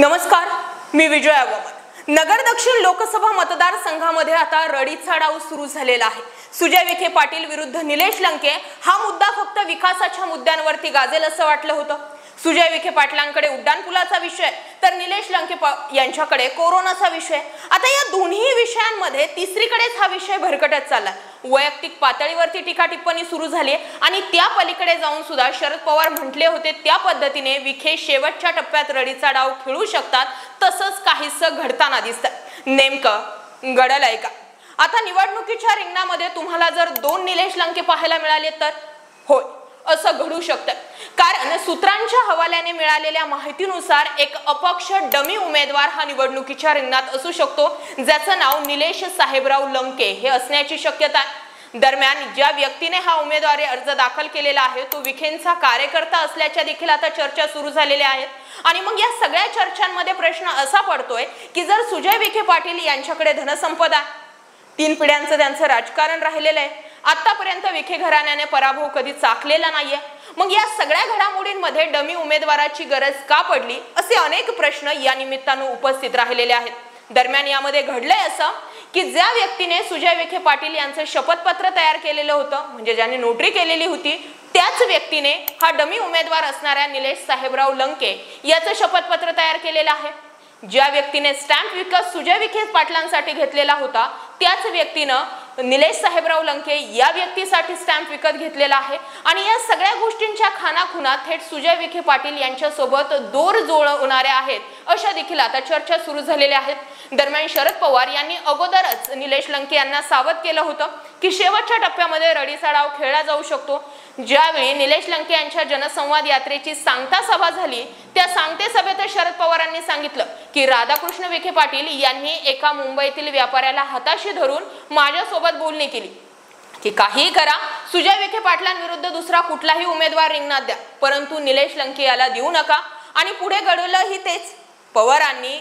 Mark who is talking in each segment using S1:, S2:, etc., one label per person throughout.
S1: नमस्कार, मी विजय अगवमन। नगर दक्षिण लोकसभा मतदारसंघामध्ये आता रडीचा डाव सुरू झालेला आहे। सुजय विखे पाटील विरुद्ध निलेश लंके हा मुद्दा फक्त विकासाच्या मुद्द्यांवरती गाजेल असं वाटलं होतं। सुजय विखे पाटलांकडे उड्डाणपुलाचा विषय तर निलेश लंके यांच्याकडे कोरोनाचा विषय। आता या दोन्ही विषयांमध्ये तिसरीकडेच हा विषय भरकटत चालला। वैयक्तिक पातळीवरती टीका टिप्पणी सुरू झाली आणि त्या पलीकडे जाऊन सुद्धा शरद पवार म्हटले होते त्या पद्धतीने विखे शेवटच्या टप्प्यात रडीचा डाव खेळू शकतात, तसंच काहीसं घडताना दिसतं। नेमकं घडलंय का? आता निवडणुकीच्या रिंगणामध्ये तुम्हाला जर दोन निलेश लंके पाहायला मिळाले तर होय, असं घडू शकतं। कारण सूत्रांच्या हवाल्याने मिळालेल्या माहितीनुसार एक अपक्ष डमी उमेदवार हा निवडणुकीच्या रिंगणात असू शकतो, ज्याचं नाव निलेश साहेबराव लंके हे असण्याची शक्यता आहे। दरम्यान ज्या व्यक्तीने हा उमेदवारी अर्ज दाखल केलेला आहे तो विखेंचा कार्यकर्ता असल्याच्या देखील आता चर्चा सुरू झालेल्या आहेत। आणि मग या सगळ्या चर्चांमध्ये प्रश्न असा पडतोय की जर सुजय विखे पाटील यांच्याकडे धनसंपदा, 3 पिढ्यांचं त्यांचं राजकारण राहिलेलं आहे, आतापर्यंत विखे घराण्याने पराभव कधी चाखलेला नाहीये, मग या सगळ्या घडामोडींमध्ये डमी उमेदवाराची गरज का पडली असे अनेक प्रश्न या निमित्ताने उपस्थित राहिलेले आहेत। दरम्यान यामध्ये घडलंय असं की ज्या व्यक्तीने सुजय विखे पाटील यांचे शपथपत्र तयार केलेलं होतं, म्हणजे ज्यांनी नोटरी केलेली होती, त्याच व्यक्तीने हा डमी उमेदवार असणाऱ्या निलेश साहेबराव लंके याचं शपथपत्र तयार केलेलं आहे। ज्या व्यक्तीने स्टॅम्प विकत सुजय विखे पाटलांसाठी घेतलेला होता त्याच व्यक्तीनं निलेश साहेबराव लंके या व्यक्तीसाठी स्टॅम्प विकत घेतलेला आहे। आणि या सगळ्या गोष्टींच्या खानाखुना थेट सुजय विखे पाटील यांच्यासोबत दोर जुळवणाऱ्या आहेत अशा देखील आता चर्चा सुरू झालेल्या आहेत। दरम्यान शरद पवार यांनी अगोदरच निलेश लंके यांना सावध केलं होतं की शेवटच्या टप्प्यामध्ये रडीचा डाव खेळला जाऊ शकतो। ज्यावेळी निलेश लंके यांच्या जनसंवाद यात्रेची सांगता सभा झाली त्या सांगते सभेत शरद पवारांनी सांगितलं की राधाकृष्ण विखे पाटील यांनी एका मुंबईतील व्यापाऱ्याला हाताशी धरून माझ्यासोबत बोलणी केली की काहीही करा, सुजय विखे पाटलांविरुद्ध दुसरा कुठलाही उमेदवार रिंगणात द्या, परंतु निलेश लंके याला देऊ नका। आणि पुढे घडवलंही तेच। पवारांनी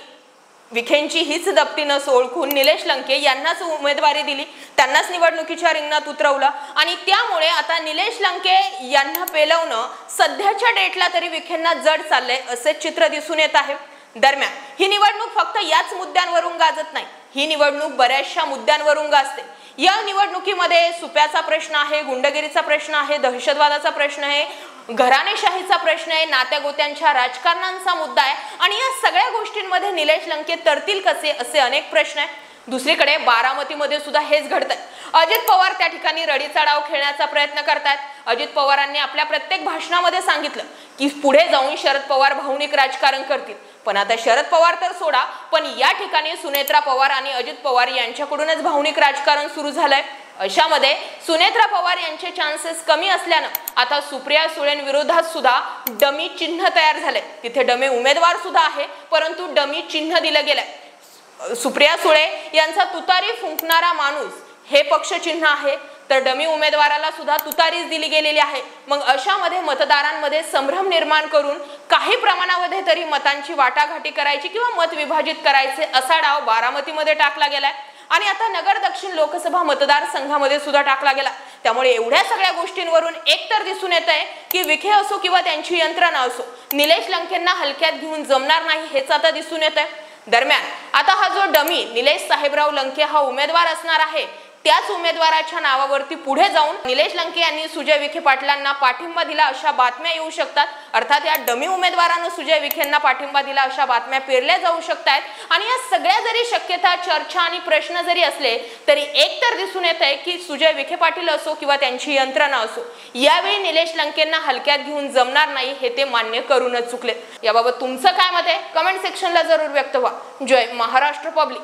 S1: विखेंची हीच दप्ती न ओळखून निलेश लंके यांनाच उमेदवारी दिली, त्यांनाच निवडणुकीच्या रिंगणात उतरवलं आणि त्यामुळे आता निलेश लंके यांना पेलवणं सध्याच्या डेटला तरी विखेंना जड चाललंय असे चित्र दिसून येत आहे। दरम्यान ही निवडणूक फक्त याच मुद्द्यांवरून गाजत नाही, ही निवडणूक बऱ्याचशा मुद्द्यांवरून गाजते। या निवडणुकीमध्ये सुप्याचा प्रश्न आहे, गुंडगिरीचा प्रश्न आहे, दहशतवादाचा प्रश्न आहे, घराणेशाहीचा प्रश्न आहे, नात्यागोत्यांच्या राजकारणाचा मुद्दा आहे आणि या सगळ्या गोष्टींमध्ये निलेश लंके तरतील कसे असे अनेक प्रश्न आहेत। दुसरीकडे बारामतीमध्ये सुद्धा हेच घडतंय। अजित पवार त्या ठिकाणी रडीचा डाव खेळण्याचा प्रयत्न करतात। अजित पवारांनी आपल्या प्रत्येक भाषणामध्ये सांगितलं की पुढे जाऊन शरद पवार भावनिक राजकारण करतील, पण आता शरद पवार तर सोडा, पण या ठिकाणी सुनेत्रा पवार आणि अजित पवार यांच्याकडूनच भावनिक राजकारण सुरू झालंय। अशामध्ये सुनेत्रा पवार यांचे चान्सेस कमी असल्यानं आता सुप्रिया सुळेंविरोधात सुद्धा डमी चिन्ह तयार झालंय। तिथे डमी उमेदवार सुद्धा आहे, परंतु डमी चिन्ह दिलं गेलंय। सुप्रिया सुळे यांचा तुतारी फुंकणारा माणूस हे पक्ष चिन्ह आहे, तर डमी उमेदवाराला सुद्धा तुतारीच दिली गेलेली आहे। मग अशामध्ये मतदारांमध्ये संभ्रम निर्माण करून काही प्रमाणामध्ये तरी मतांची वाटाघाटी करायची किंवा मत विभाजित करायचे असा डाव बारामतीमध्ये टाकला गेलाय आणि आता नगर दक्षिण लोकसभा मतदारसंघामध्ये सुद्धा टाकला गेला। त्यामुळे एवढ्या सगळ्या गोष्टींवरून एक तर दिसून येत आहे की विखे असो किंवा त्यांची यंत्रणा असो निलेश लंकेंना हलक्यात घेऊन जमणार नाही हेच आता दिसून येत आहे। दरम्यान आता हा जो डमी निलेश साहेबराव लंके हा उमेदवार असणार आहे त्याच उमेदवाराच्या नावावरती पुढे जाऊन निलेश लंके यांनी सुजय विखे पाटलांना पाठिंबा दिला अशा बातम्या येऊ शकतात। अर्थात या डमी उमेदवारानं सुजय विखेंना पाठिंबा दिला अशा बातम्या पेरल्या जाऊ शकतात। आणि या सगळ्या जरी शक्यता, चर्चा आणि प्रश्न जरी असले तरी एक तर दिसून येत आहे की सुजय विखे पाटील असो किंवा त्यांची यंत्रणा असो यावेळी निलेश लंकेंना हलक्यात घेऊन जमणार नाही हे ते मान्य करूनच चुकले। याबाबत तुमचं काय मत आहे? कमेंट सेक्शनला जरूर व्यक्त व्हा। जय महाराष्ट्र पब्लिक।